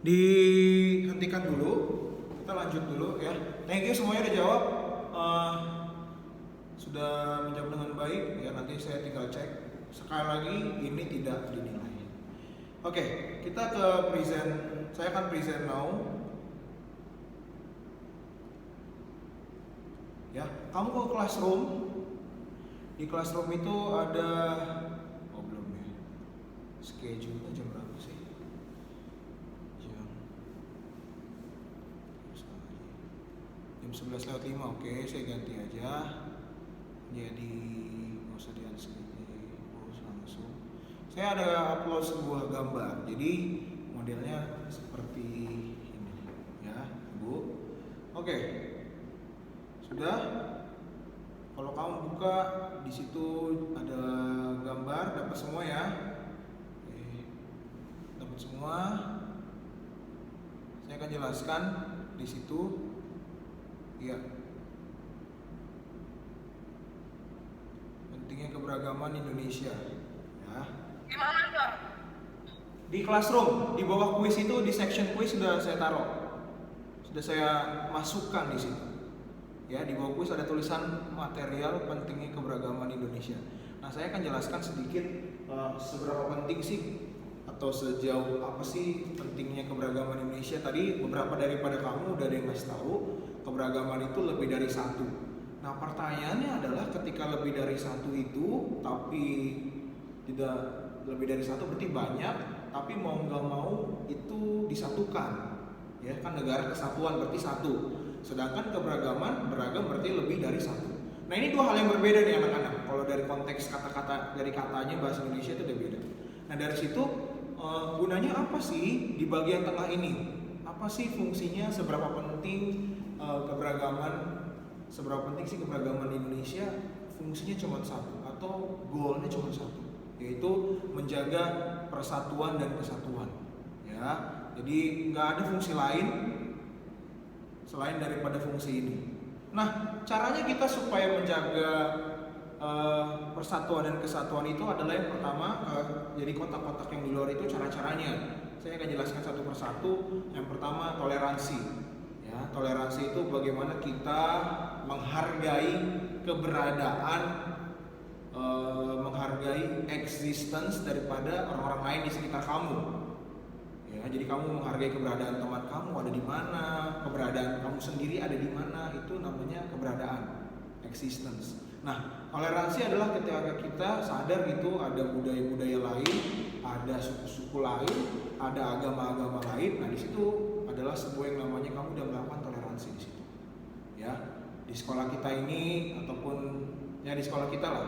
Dihentikan dulu, kita lanjut dulu ya. Thank you semuanya udah jawab. Eh, sudah menjawab dengan baik ya, nanti saya tinggal cek sekali lagi, ini tidak dinilai. Oke, kita ke present. Saya akan present now ya. Kamu ke classroom. Di classroom itu ada, oh belum ya, schedule jam berapa sih? Jam 11:05. Oke, saya ganti aja jadi nggak usah di langsung. Saya ada upload sebuah gambar, jadi modelnya seperti ini ya, Bu. Oke, sudah. Kalau kamu buka di situ ada gambar, dapat semua ya. Oke, dapat semua. Saya akan jelaskan di situ. Ya. Pentingnya keberagaman Indonesia. Ya. Gimana, Sir? Di classroom, di bawah kuis itu, di section kuis sudah saya taruh. Sudah saya masukkan di situ. Ya, di bawah kuis ada tulisan material pentingnya keberagaman Indonesia. Nah, saya akan jelaskan sedikit seberapa penting sih atau sejauh apa sih pentingnya keberagaman Indonesia. Tadi beberapa daripada kamu udah ada yang ngasih tahu keberagaman itu lebih dari satu. Nah, pertanyaannya adalah ketika lebih dari satu itu tapi tidak lebih dari satu berarti banyak, tapi mau nggak mau itu disatukan. Ya kan, negara kesatuan berarti satu. Sedangkan keberagaman, beragam berarti lebih dari satu. Nah, ini dua hal yang berbeda nih anak-anak. Kalau dari konteks kata-kata, dari katanya bahasa Indonesia itu udah beda. Nah, dari situ gunanya apa sih di bagian tengah ini? Apa sih fungsinya? Seberapa penting keberagaman? Seberapa penting sih keberagaman di Indonesia? Fungsinya cuma satu atau goalnya cuma satu, yaitu menjaga persatuan dan kesatuan. Ya, jadi nggak ada fungsi lain selain daripada fungsi ini. Nah, caranya kita supaya menjaga persatuan dan kesatuan itu adalah yang pertama, jadi kotak-kotak yang di luar itu cara-caranya. Saya akan jelaskan satu persatu. Yang pertama, toleransi. Ya, toleransi itu bagaimana kita menghargai keberadaan, menghargai existence daripada orang-orang lain di sekitar kamu. Ya, jadi kamu menghargai keberadaan teman kamu ada di mana, keberadaan kamu sendiri ada di mana, itu namanya keberadaan, existence. Nah, toleransi adalah ketika kita sadar gitu ada budaya-budaya lain, ada suku-suku lain, ada agama-agama lain. Nah, di situ adalah sebuah yang namanya kamu udah melakukan toleransi di situ. Ya, di sekolah kita ini ataupun ya di sekolah kita lah,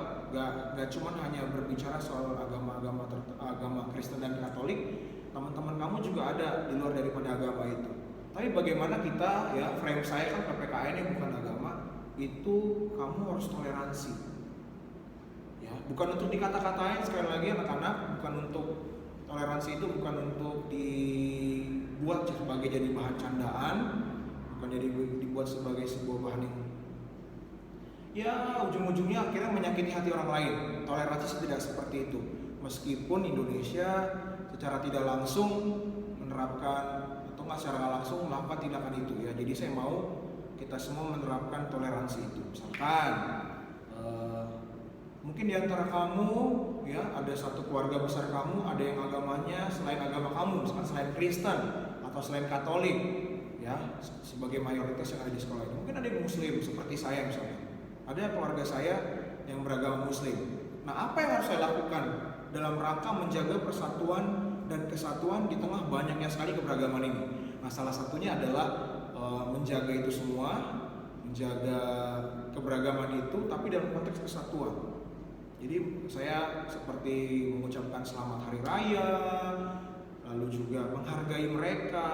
gak cuma hanya berbicara soal agama Kristen dan Katolik. Teman-teman kamu juga ada di luar daripada agama itu. Tapi bagaimana kita, ya frame saya kan PPKN ini bukan agama, itu kamu harus toleransi. Ya, bukan untuk dikata-katain, sekali lagi anak-anak, bukan untuk toleransi itu bukan untuk dibuat sebagai jadi bahan candaan, bukan jadi dibuat sebagai sebuah bahan yang ya ujung-ujungnya akhirnya menyakiti hati orang lain. Toleransi tidak seperti itu. Meskipun Indonesia secara tidak langsung menerapkan atau nggak secara langsung melakukan tindakan itu ya. Jadi saya mau kita semua menerapkan toleransi itu. Misalkan mungkin di antara kamu ya ada satu keluarga besar kamu ada yang agamanya selain agama kamu, misalkan selain Kristen atau selain Katolik ya, sebagai mayoritas yang ada di sekolah ini. Mungkin ada yang Muslim seperti saya misalnya. Ada keluarga saya yang beragama Muslim. Nah, apa yang harus saya lakukan dalam rangka menjaga persatuan dan kesatuan di tengah banyaknya sekali keberagaman ini? Nah, salah satunya adalah menjaga itu semua, menjaga keberagaman itu, tapi dalam konteks kesatuan. Jadi saya seperti mengucapkan selamat hari raya, lalu juga menghargai mereka.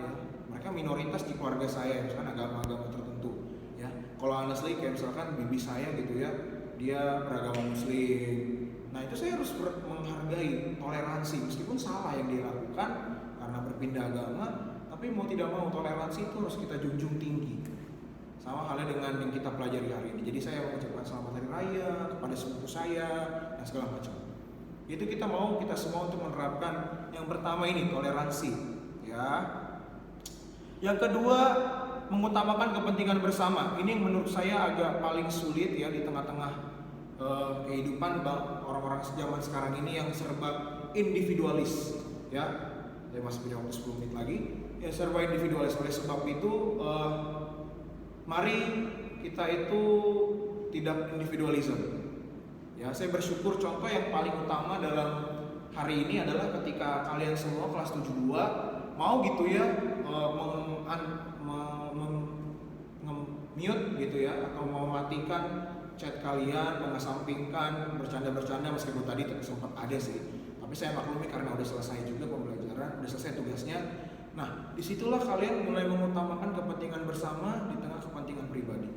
Ya, mereka minoritas di keluarga saya, misalkan agama-agama tertentu. Ya, kalau honestly kayak misalkan bibi saya gitu ya, dia beragama Muslim. Nah, itu saya harus menghargai, toleransi meskipun salah yang dia lakukan karena berpindah agama, tapi mau tidak mau toleransi itu harus kita junjung tinggi. Sama halnya dengan yang kita pelajari hari ini. Jadi saya mengucapkan selamat hari raya kepada sepupu saya dan segala macam. Itu kita mau kita semua untuk menerapkan yang pertama ini toleransi. Ya, ya. Yang kedua, mengutamakan kepentingan bersama. Ini menurut saya agak paling sulit ya di tengah-tengah kehidupan orang-orang zaman sekarang ini yang serba individualis ya. Saya masih punya waktu 10 menit lagi. Ya, serba individualis. Oleh sebab itu mari kita itu tidak individualisme. Ya, saya bersyukur contoh yang paling utama dalam hari ini adalah ketika kalian semua kelas 72 mau gitu ya mute gitu ya, atau mau matikan chat kalian, mengesampingkan bercanda-bercanda, meskipun tadi sempat ada sih, tapi saya maklumi karena udah selesai juga pembelajaran, udah selesai tugasnya. Nah, disitulah kalian mulai mengutamakan kepentingan bersama di tengah kepentingan pribadi.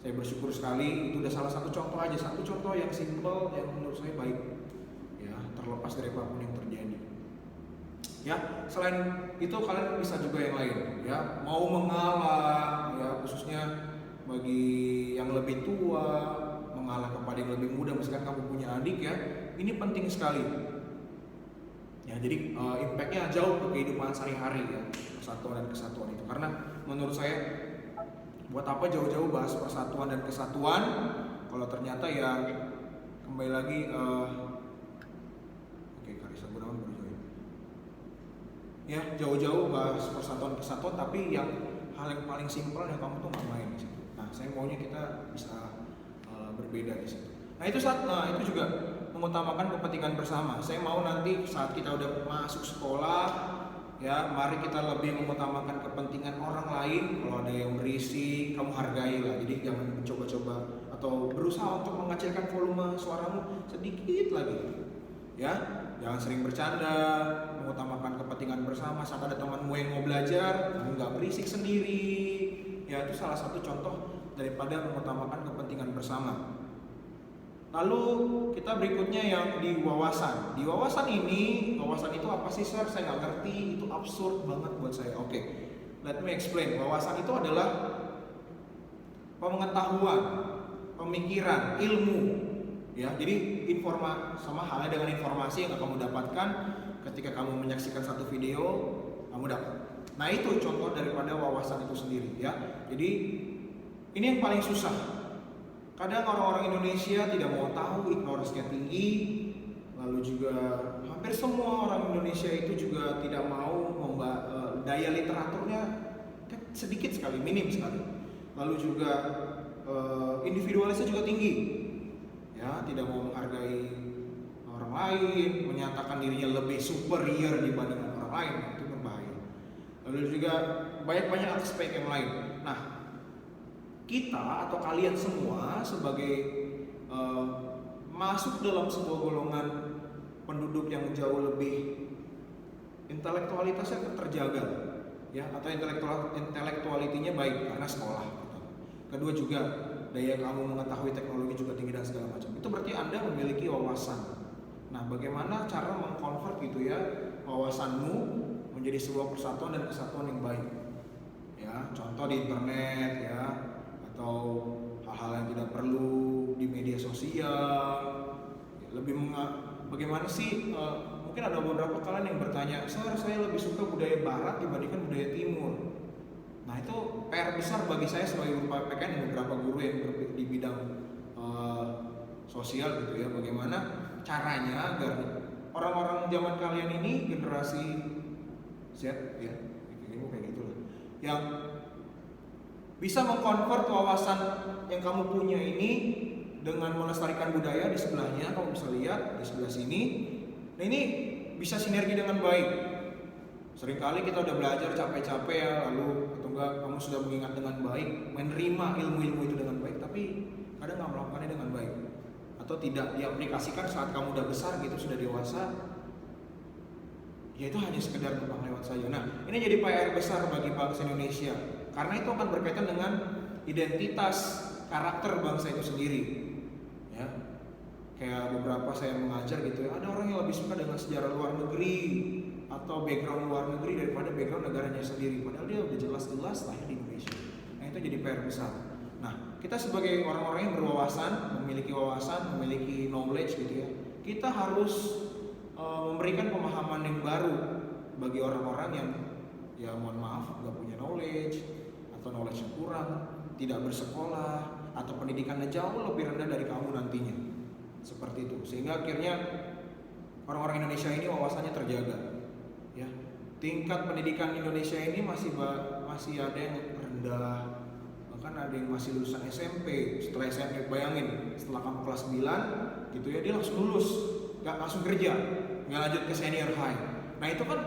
Saya bersyukur sekali, itu udah salah satu contoh aja, satu contoh yang simple yang menurut saya baik ya, terlepas dari apapun yang terjadi. Ya, selain itu kalian bisa juga yang lain ya, mau mengalah ya, khususnya bagi yang lebih tua, mengalah kepada yang lebih muda, misalkan kamu punya adik ya, ini penting sekali ya. Jadi impactnya jauh ke kehidupan sehari-hari ya, persatuan dan kesatuan itu. Karena menurut saya, buat apa jauh-jauh bahas persatuan dan kesatuan kalau ternyata ya kembali lagi Karisa Gunawan baru join ya, jauh-jauh bahas persatuan kesatuan tapi yang hal yang paling simpel yang kamu tuh nggak main di situ. Nah, saya maunya kita bisa berbeda di situ. Nah, itu juga mengutamakan kepentingan bersama. Saya mau nanti saat kita udah masuk sekolah ya, mari kita lebih mengutamakan kepentingan orang lain. Kalau ada yang berisi, kamu hargai lah. Jadi jangan mencoba-coba atau berusaha untuk mengecilkan volume suaramu sedikit lagi ya. Jangan sering bercanda, mengutamakan kepentingan bersama. Saat ada temanmu yang mau belajar, kamu nggak berisik sendiri ya. Itu salah satu contoh daripada mengutamakan kepentingan bersama. Lalu kita berikutnya yang di wawasan. Di wawasan itu apa sih Sir? Saya nggak ngerti, itu absurd banget buat saya. Oke, let me explain. Wawasan itu adalah pengetahuan, pemikiran, ilmu ya. Jadi informasi sama halnya dengan informasi yang kamu dapatkan ketika kamu menyaksikan satu video, kamu dapat. Nah, itu contoh daripada wawasan itu sendiri ya. Jadi ini yang paling susah. Kadang orang-orang Indonesia tidak mau tahu, ignoransinya tinggi. Lalu juga hampir semua orang Indonesia itu juga tidak mau daya literaturnya sedikit sekali, minim sekali. Lalu juga individualisnya juga tinggi. Ya, tidak mau menghargai orang lain, menyatakan dirinya lebih superior dibandingkan orang lain, itu berbahaya. Lalu juga banyak aspek yang lain. Nah, kita atau kalian semua sebagai masuk dalam sebuah golongan penduduk yang jauh lebih intelektualitasnya terjaga ya, atau intelektualitinya baik karena sekolah gitu. Kedua juga daya kamu mengetahui teknologi juga tinggi dan segala macam. Itu berarti Anda memiliki wawasan. Nah, bagaimana cara mengkonvert gitu ya wawasanmu menjadi sebuah persatuan dan kesatuan yang baik ya. Contoh di internet ya, atau hal-hal yang tidak perlu di media sosial. Bagaimana sih? Mungkin ada beberapa kalian yang bertanya, saya lebih suka budaya Barat dibandingkan budaya Timur. Nah, itu PR besar bagi saya sebagai guru PKN dan beberapa guru yang di bidang sosial gitu ya. Bagaimana caranya agar orang-orang zaman kalian ini generasi Z ya, kayak gitu lah, yang bisa mengkonvert wawasan yang kamu punya ini dengan melestarikan budaya di sebelahnya. Kamu bisa lihat di sebelah sini. Nah, ini bisa sinergi dengan baik. Seringkali kita udah belajar capek-capek ya, lalu atau enggak kamu sudah mengingat dengan baik, menerima ilmu-ilmu itu dengan baik, tapi kadang nggak melakukannya dengan baik atau tidak diaplikasikan saat kamu udah besar gitu, sudah dewasa. Ya itu hanya sekedar numpang lewat saja. Nah, ini jadi PR besar bagi bangsa Indonesia. Karena itu akan berkaitan dengan identitas karakter bangsa itu sendiri ya. Kayak beberapa saya mengajar gitu ya, ada orang yang lebih suka dengan sejarah luar negeri atau background luar negeri daripada background negaranya sendiri, padahal dia udah jelas-jelas lahir di Indonesia. Nah, itu jadi PR besar. Nah, kita sebagai orang-orang yang berwawasan, memiliki knowledge gitu ya, kita harus memberikan pemahaman yang baru bagi orang-orang yang ya mohon maaf nggak punya knowledge atau knowledge yang kurang, tidak bersekolah atau pendidikannya jauh lebih rendah dari kamu nantinya, seperti itu. Sehingga akhirnya orang-orang Indonesia ini wawasannya terjaga, ya. Tingkat pendidikan Indonesia ini masih ada yang rendah, bahkan ada yang masih lulusan SMP. Setelah SMP, bayangin, setelah kamu kelas 9 gitu ya, dia langsung lulus, nggak langsung kerja, nggak lanjut ke senior high. Nah itu kan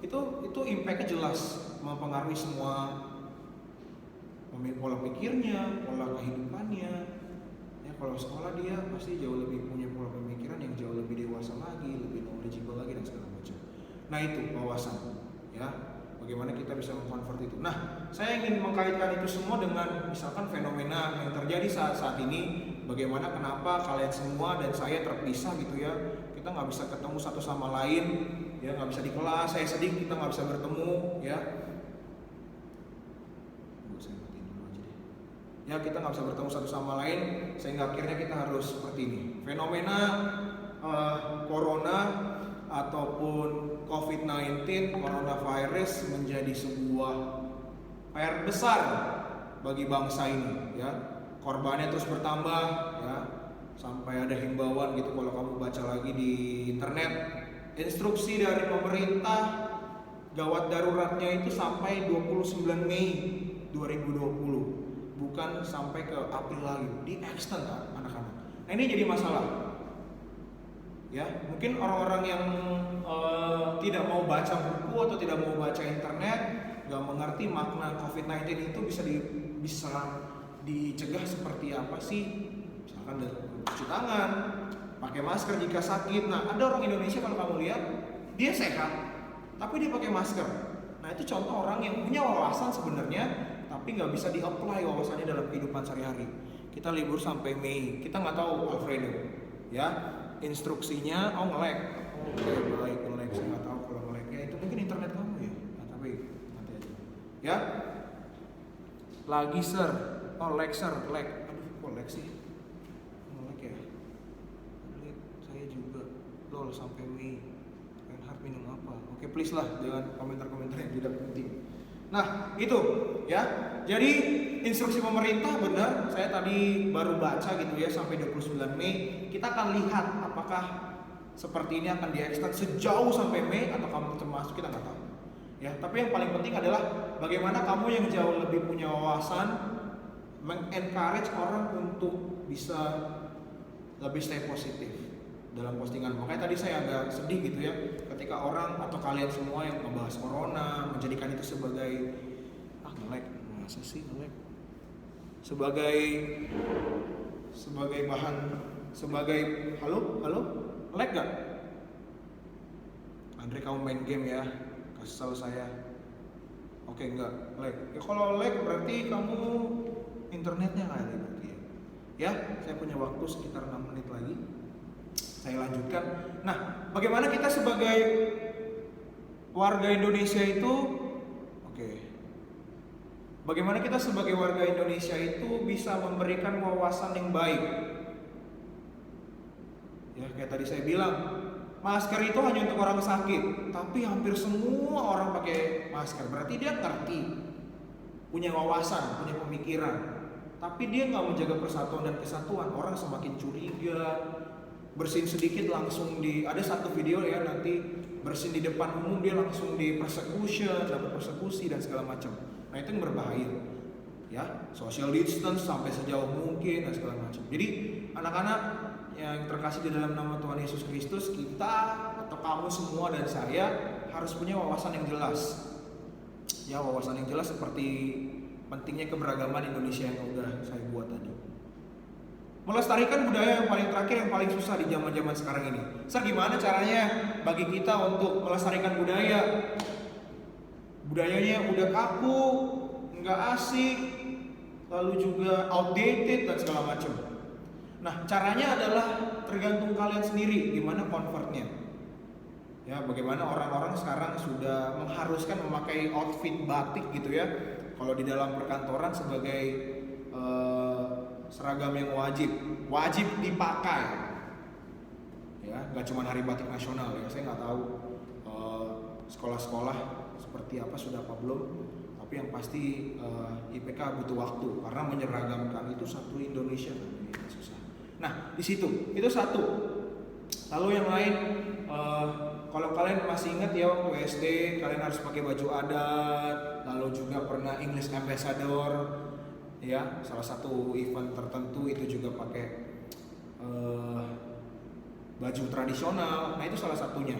itu impactnya jelas mempengaruhi semua pola pikirnya, pola kehidupannya. Ya kalau sekolah dia pasti jauh lebih punya pola pemikiran yang jauh lebih dewasa lagi, lebih knowledgeable lagi dan segala macam. Nah itu wawasan, ya. Bagaimana kita bisa mengkonvert itu. Nah, saya ingin mengkaitkan itu semua dengan misalkan fenomena yang terjadi saat ini. Bagaimana kenapa kalian semua dan saya terpisah gitu ya. Kita nggak bisa ketemu satu sama lain, ya nggak bisa di kelas. Saya sedih kita nggak bisa bertemu, ya. Ya kita nggak bisa bertemu satu sama lain, sehingga akhirnya kita harus seperti ini. Fenomena corona ataupun COVID-19, coronavirus menjadi sebuah PR besar bagi bangsa ini, ya. Korbannya terus bertambah, ya. Sampai ada himbauan gitu kalau kamu baca lagi di internet, instruksi dari pemerintah gawat daruratnya itu sampai 29 Mei 2020, bukan sampai ke April lagi, di extend anak-anak. Nah ini jadi masalah. Ya, mungkin orang-orang yang tidak mau baca buku atau tidak mau baca internet, nggak mengerti makna COVID-19 itu bisa dicegah seperti apa sih? Misalkan dari cuci tangan, pakai masker jika sakit. Nah, ada orang Indonesia kalau kamu lihat, dia sehat, tapi dia pakai masker. Nah, itu contoh orang yang punya wawasan sebenarnya, tapi nggak bisa di-apply wawasannya dalam kehidupan sehari-hari. Kita libur sampai Mei, kita nggak tahu Alfredo, ya. Instruksinya, nge-lag. Oke, baik, nge-lag. Saya nggak tahu kalau nge-lagnya itu mungkin internet kamu ya. Nah, tapi nanti aja. Ya. Lagi lag. Aduh, kok lag sih? Nge-lag ya. Lihat, saya juga. Lol sampai Mei. Reinhard minum apa? Oke, please lah, jangan komentar-komentar yang tidak penting. Nah, itu ya. Jadi instruksi pemerintah benar, saya tadi baru baca gitu ya sampai 29 Mei. Kita akan lihat apakah seperti ini akan di-extend sejauh sampai Mei atau kamu termasuk, kita nggak tahu. Ya, tapi yang paling penting adalah bagaimana kamu yang jauh lebih punya wawasan mengencourage orang untuk bisa lebih stay positif dalam postingan. Makanya tadi saya agak sedih gitu ya ketika orang atau kalian semua yang membahas corona menjadikan itu sebagai nge-lag, masa sih nge-lag? Sebagai bahan, sebagai halo, lag gak? Andre kamu main game ya, kesel saya. Oke enggak, lag. Ya kalau lag berarti kamu internetnya nggak ada berarti ya. Ya, saya punya waktu sekitar 6 menit lagi. Saya lanjutkan. Nah, bagaimana kita sebagai warga Indonesia itu, bagaimana kita sebagai warga Indonesia itu bisa memberikan wawasan yang baik? Ya, kayak tadi saya bilang, masker itu hanya untuk orang sakit, tapi hampir semua orang pakai masker. Berarti dia ngerti, punya wawasan, punya pemikiran, tapi dia nggak menjaga persatuan dan kesatuan. Orang semakin curiga, bersin sedikit langsung ada satu video ya nanti bersin di depan umum dia langsung di dapat persekusi dan segala macam. Nah itu yang berbahaya, ya. Social distance sampai sejauh mungkin dan segala macam. Jadi anak-anak yang terkasih di dalam nama Tuhan Yesus Kristus, kita atau kamu semua dan saya harus punya wawasan yang jelas. Ya, wawasan yang jelas seperti pentingnya keberagaman Indonesia yang udah saya buat tadi. Melestarikan budaya yang paling terakhir, yang paling susah di zaman-zaman sekarang ini. Gimana caranya bagi kita untuk melestarikan budaya? Budayanya udah kaku, nggak asik, lalu juga outdated dan segala macam. Nah, caranya adalah tergantung kalian sendiri gimana convertnya. Ya, bagaimana orang-orang sekarang sudah mengharuskan memakai outfit batik gitu ya. Kalau di dalam perkantoran sebagai seragam yang wajib dipakai. Ya, nggak cuma hari batik nasional ya. Saya nggak tahu sekolah-sekolah seperti apa sudah apa belum, tapi yang pasti IPK butuh waktu karena menyeragamkan itu satu Indonesia kan ini susah. Nah di situ itu satu. Lalu yang lain, kalau kalian masih ingat ya waktu SD kalian harus pakai baju adat, lalu juga pernah English Ambassador, ya salah satu event tertentu itu juga pakai baju tradisional. Nah itu salah satunya.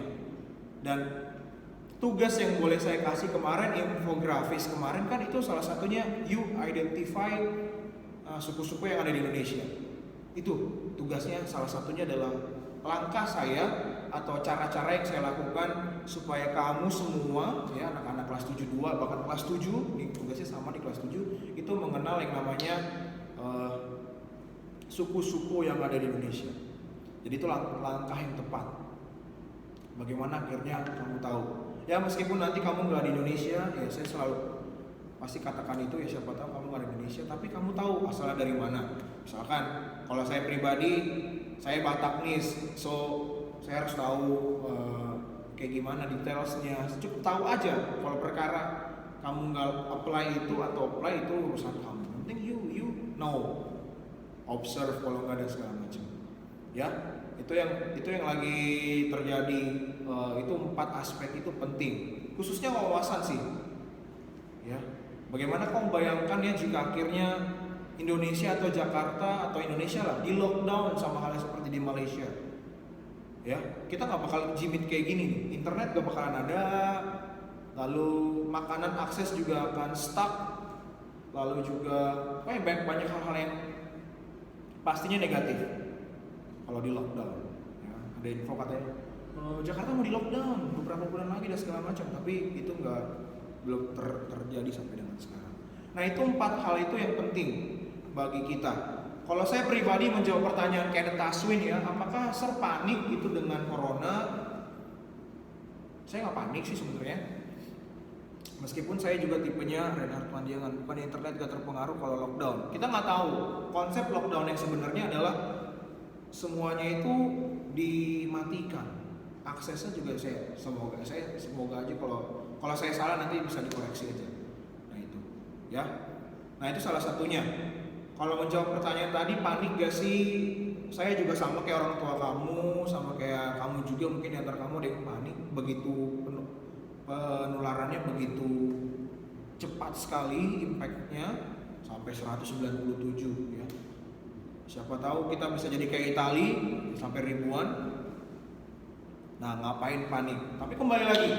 Dan tugas yang boleh saya kasih kemarin, infografis kemarin kan itu salah satunya you identify suku-suku yang ada di Indonesia. Itu tugasnya salah satunya adalah langkah saya atau cara-cara yang saya lakukan supaya kamu semua ya anak-anak kelas 72 bahkan kelas 7 nih tugasnya sama di kelas 7 itu mengenal yang namanya suku-suku yang ada di Indonesia. Jadi itu langkah yang tepat. Bagaimana akhirnya kamu tahu? Ya meskipun nanti kamu nggak di Indonesia, ya saya selalu pasti katakan itu ya siapa tahu kamu nggak di Indonesia, tapi kamu tahu asalnya dari mana. Misalkan kalau saya pribadi, saya Bataknis, so saya harus tahu kayak gimana detailsnya. Cukup tahu aja. Kalau perkara kamu nggak apply itu atau apply itu urusan kamu. Yang penting you know, observe kalau nggak ada segala macam. Ya, itu yang lagi terjadi. Itu 4 aspek itu penting, khususnya wawasan sih. Ya, bagaimana kamu bayangkan ya jika akhirnya Indonesia atau Jakarta atau Indonesia lah di lockdown sama halnya seperti di Malaysia. Ya, kita nggak bakal jimit kayak gini nih. Internet gak bakalan ada, lalu makanan akses juga akan stuck, lalu juga banyak hal-hal yang pastinya negatif kalau di lockdown. Ya, ada info katanya Jakarta mau di lockdown beberapa bulan lagi dan segala macam, tapi itu belum terjadi sampai dengan sekarang. Nah itu 4 hal itu yang penting bagi kita. Kalau saya pribadi menjawab pertanyaan Kenneth Taswin ya, apakah Sir panik gitu dengan corona? Saya nggak panik sih sebenarnya. Meskipun saya juga tipenya Reinhard Mandiangan, bukan internet gak terpengaruh kalau lockdown. Kita nggak tahu konsep lockdown yang sebenarnya adalah semuanya itu dimatikan. Aksesnya juga semoga aja kalau saya salah nanti bisa dikoreksi aja. Nah itu, ya. Nah itu salah satunya. Kalau menjawab pertanyaan tadi, panik gak sih? Saya juga sama kayak orang tua kamu, sama kayak kamu juga mungkin di antara kamu ada yang panik. Begitu penularannya begitu cepat sekali, impactnya sampai 197 ya. Siapa tahu kita bisa jadi kayak Itali sampai ribuan. Nah ngapain panik? Tapi kembali lagi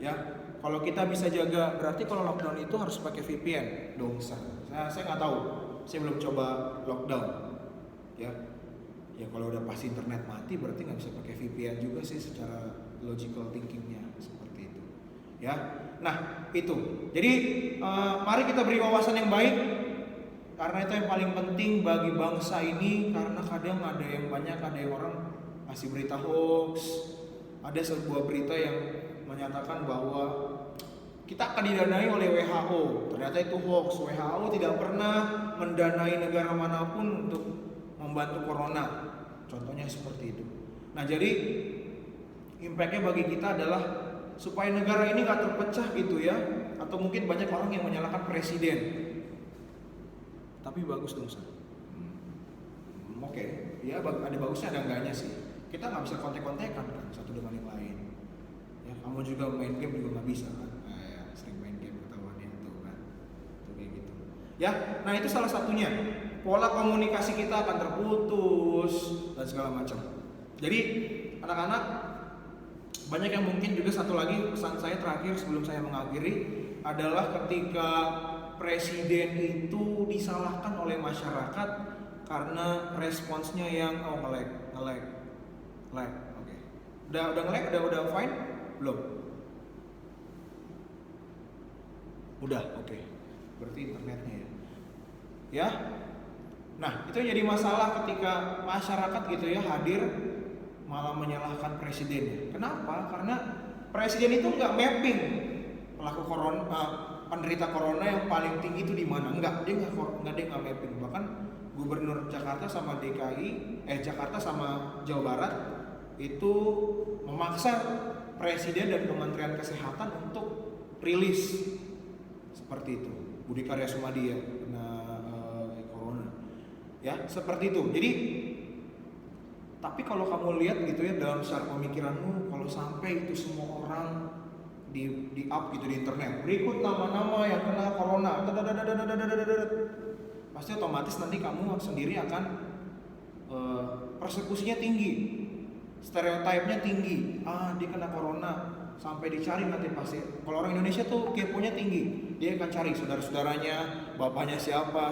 ya, kalau kita bisa jaga, berarti kalau lockdown itu harus pakai VPN dong. Saya nggak tahu, saya belum coba lockdown ya kalau udah pasti internet mati berarti nggak bisa pakai VPN juga sih secara logical thinkingnya seperti itu ya. Nah itu jadi mari kita beri wawasan yang baik karena itu yang paling penting bagi bangsa ini, karena kadang ada yang orang kasih berita hoax. Ada sebuah berita yang menyatakan bahwa kita akan didanai oleh WHO. Ternyata itu hoax. WHO tidak pernah mendanai negara manapun untuk membantu corona. Contohnya seperti itu. Nah jadi impactnya bagi kita adalah supaya negara ini gak terpecah gitu ya. Atau mungkin banyak orang yang menyalahkan presiden. Tapi bagus dong Sir. Oke, ya ada bagusnya ada enggaknya sih. Kita nggak bisa kontek-kontekan kan satu dengan yang lain. Ya kamu juga main game juga nggak bisa kan. Ya, sering main game ketahuannya itu kan. Itu kayak gitu. Ya, nah itu salah satunya. Pola komunikasi kita akan terputus dan segala macam. Jadi anak-anak banyak yang mungkin juga satu lagi pesan saya terakhir sebelum saya mengakhiri adalah ketika presiden itu disalahkan oleh masyarakat karena responsnya yang nge-lag. Oke. Udah nge-lag, udah fine? Belum? Udah, oke. Berarti internetnya ya. Ya. Nah, itu jadi masalah ketika masyarakat gitu ya hadir malah menyalahkan presidennya. Kenapa? Karena presiden itu nggak mapping pelaku penderita corona yang paling tinggi itu di mana. Dia nggak mapping. Bahkan Gubernur Jakarta sama Jakarta sama Jawa Barat itu memaksa Presiden dan Kementerian Kesehatan untuk rilis seperti itu. Budi Karya Sumadi ya kena corona, ya seperti itu. Jadi, tapi kalau kamu lihat gitu ya dalam secara pemikiranmu, kalau sampai itu semua orang di up gitu di internet, berikut nama-nama yang kena corona, pasti otomatis nanti kamu sendiri akan persekusinya tinggi, stereotipnya tinggi. Dia kena corona, sampai dicari nanti pasti. Kalau orang Indonesia tuh keponya tinggi, dia akan cari saudara-saudaranya, bapaknya siapa,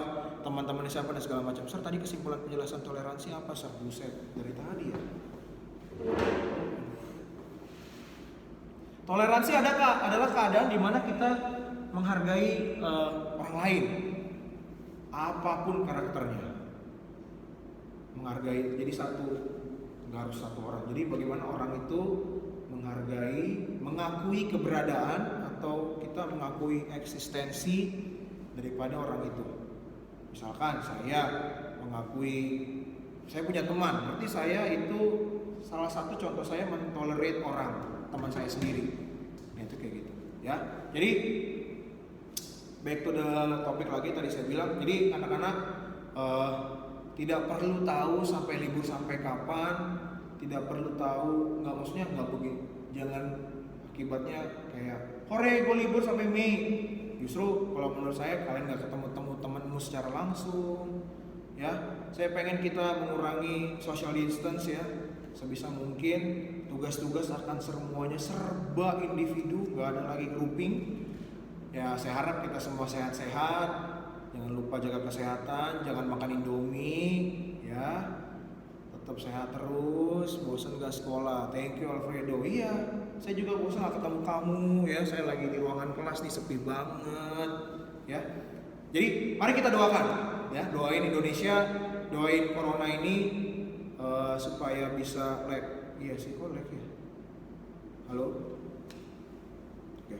teman-temannya siapa dan segala macam. Tadi kesimpulan penjelasan toleransi apa, buset dari tadi ya. Toleransi adalah keadaan di mana kita menghargai orang lain, apapun karakternya. Menghargai, jadi satu, nggak harus satu orang. Jadi bagaimana orang itu menghargai, mengakui keberadaan atau kita mengakui eksistensi daripada orang itu. Misalkan saya mengakui, saya punya teman, berarti saya itu salah satu contoh saya mentolerate orang, teman saya sendiri. Nah itu kayak gitu ya. Jadi back to the topik lagi, tadi saya bilang, jadi anak-anak tidak perlu tahu sampai libur sampai kapan, tidak perlu tahu, nggak, maksudnya nggak begini, jangan akibatnya kayak hore gue libur sampai Mei. Justru kalau menurut saya kalian nggak ketemu temanmu secara langsung, ya. Saya pengen kita mengurangi social distance ya, sebisa mungkin. Tugas-tugas akan semuanya serba individu, nggak ada lagi grouping. Ya saya harap kita semua sehat-sehat. Jangan lupa jaga kesehatan, jangan makan Indomie, ya. Tetap sehat terus, bosan gak sekolah. Thank you Alfredo. Iya, saya juga bosan gak ketemu kamu ya. Saya lagi di ruangan kelas nih, sepi banget, ya. Jadi mari kita doakan, ya. Doain Indonesia, doain corona ini supaya bisa lag. Iya sih, kok lag ya? Halo? Oke.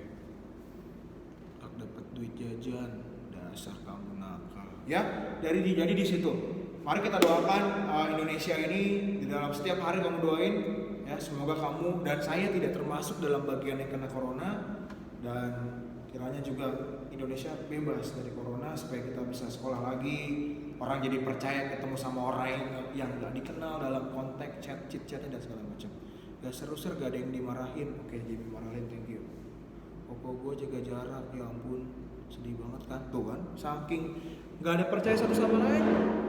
Aku dapat duit jajan. Dasar kamu nakal. Ya, jadi di situ. Mari kita doakan Indonesia ini, di dalam setiap hari kamu doain ya, semoga kamu dan saya tidak termasuk dalam bagian yang kena corona, dan kiranya juga Indonesia bebas dari corona supaya kita bisa sekolah lagi, orang jadi percaya ketemu sama orang yang gak dikenal dalam konteks chat dan segala macam. Gak seru-seru, gak ada yang dimarahin. Oke, jadi dimarahin, thank you. Pokok gue jaga jarak, ya ampun. Sedih banget kan, tuh kan, saking nggak ada percaya satu sama lain,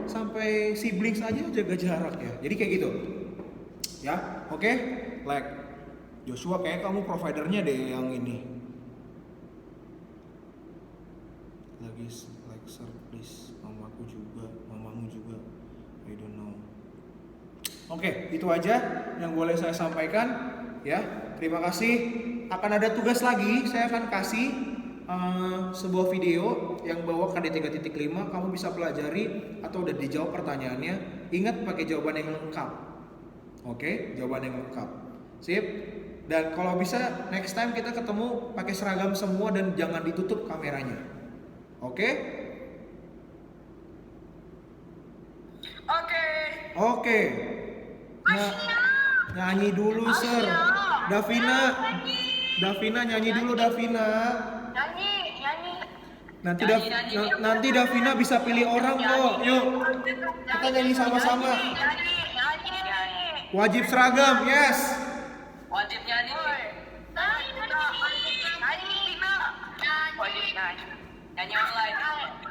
sampai siblings aja jaga jarak ya. Jadi kayak gitu, ya. Oke, like Joshua, kayak kamu providernya deh yang ini. Lagi like sir, please, mamamu juga, I don't know. Oke, itu aja yang boleh saya sampaikan, ya. Terima kasih. Akan ada tugas lagi, saya akan kasih sebuah video yang bawa KD 3.5, kamu bisa pelajari atau udah dijawab pertanyaannya. Ingat pakai jawaban yang lengkap. Oke, jawaban yang lengkap. Sip. Dan kalau bisa next time kita ketemu pakai seragam semua dan jangan ditutup kameranya. Oke? Oke. Nyanyi dulu, Sir. Davina nyanyi dulu, Davina. Nanti Davina bisa pilih orang kok. Yuk, kita nyanyi sama-sama. Wajib seragam, yes. Wajib nyanyi. Nyanyi online.